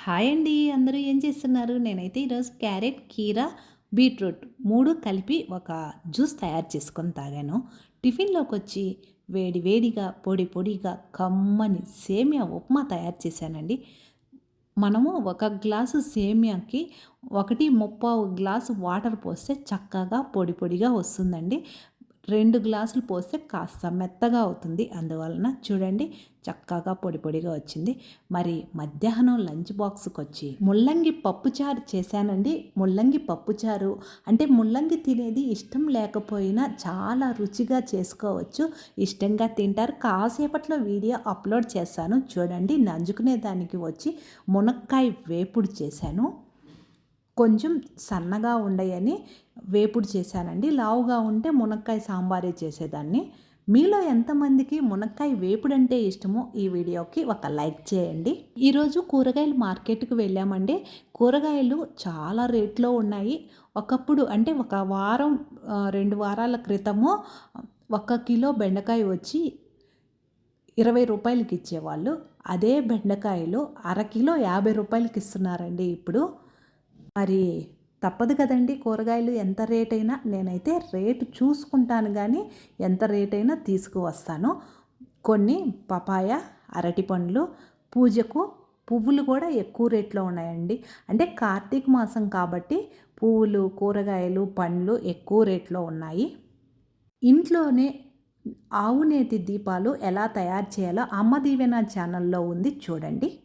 Hi అండి. అందరూ ఏం చేస్తున్నారు? నేనైతే ఈరోజు క్యారెట్, కీరా, బీట్రూట్ 3 కలిపి ఒక జ్యూస్ తయారు చేసుకొని తాగాను. టిఫిన్‌లోకొచ్చి వేడి వేడిగా, పొడి పొడిగా, కమ్మని సేమియా ఉప్మా తయారు చేశానండి. మనము ఒక గ్లాసు సేమియాకి 1 గ్లాసు వాటర్ పోస్తే చక్కగా పొడి పొడిగా వస్తుందండి. 2 గ్లాసులు పోస్తే కాస్త మెత్తగా అవుతుంది. అందువలన చూడండి చక్కగా పొడి పొడిగా వచ్చింది. మరి మధ్యాహ్నం లంచ్ బాక్స్‌కొచ్చి ముల్లంగి పప్పుచారు చేశానండి. ముల్లంగి పప్పుచారు అంటే ముల్లంగి తినేది ఇష్టం లేకపోయినా చాలా రుచిగా చేసుకోవచ్చు. ఇష్టంగా తింటారు. కాసేపట్లో వీడియో అప్లోడ్ చేస్తాను చూడండి. నంజుకునే దానికి వచ్చి మునక్కాయ వేపుడు చేశాను. కొంచెం సన్నగా ఉండయని వేపుడు చేశానండి. లావుగా ఉంటే మునక్కాయ సాంబారే చేసేదాన్ని. మీలో ఎంతమందికి మునక్కాయ వేపుడంటే ఇష్టమో ఈ వీడియోకి ఒక లైక్ చేయండి. ఈరోజు కూరగాయల మార్కెట్‌కి వెళ్ళామండి. కూరగాయలు చాలా రేట్లో ఉన్నాయి. ఒకప్పుడు అంటే ఒక వారం 2 వారాల క్రితము 1 కిలో బెండకాయ వచ్చి రూ. 20కి ఇచ్చేవాళ్ళు. అదే బెండకాయలు అరకిలో రూ. 50కి ఇస్తున్నారండి ఇప్పుడు. మరి తప్పదు కదండి, కూరగాయలు ఎంత రేటైనా నేనైతే రేటు చూసుకుంటాను కానీ ఎంత రేటైనా తీసుకువస్తాను. కొన్ని పపాయ, అరటిపండ్లు, పూజకు పువ్వులు కూడా ఎక్కువ రేట్లో ఉన్నాయండి. అంటే కార్తీక మాసం కాబట్టి పువ్వులు, కూరగాయలు, పండ్లు ఎక్కువ రేట్లో ఉన్నాయి. ఇంట్లోనే ఆవు నేతి దీపాలు ఎలా తయారు చేయాలో అమ్మ దీవెన ఛానల్లో ఉంది చూడండి.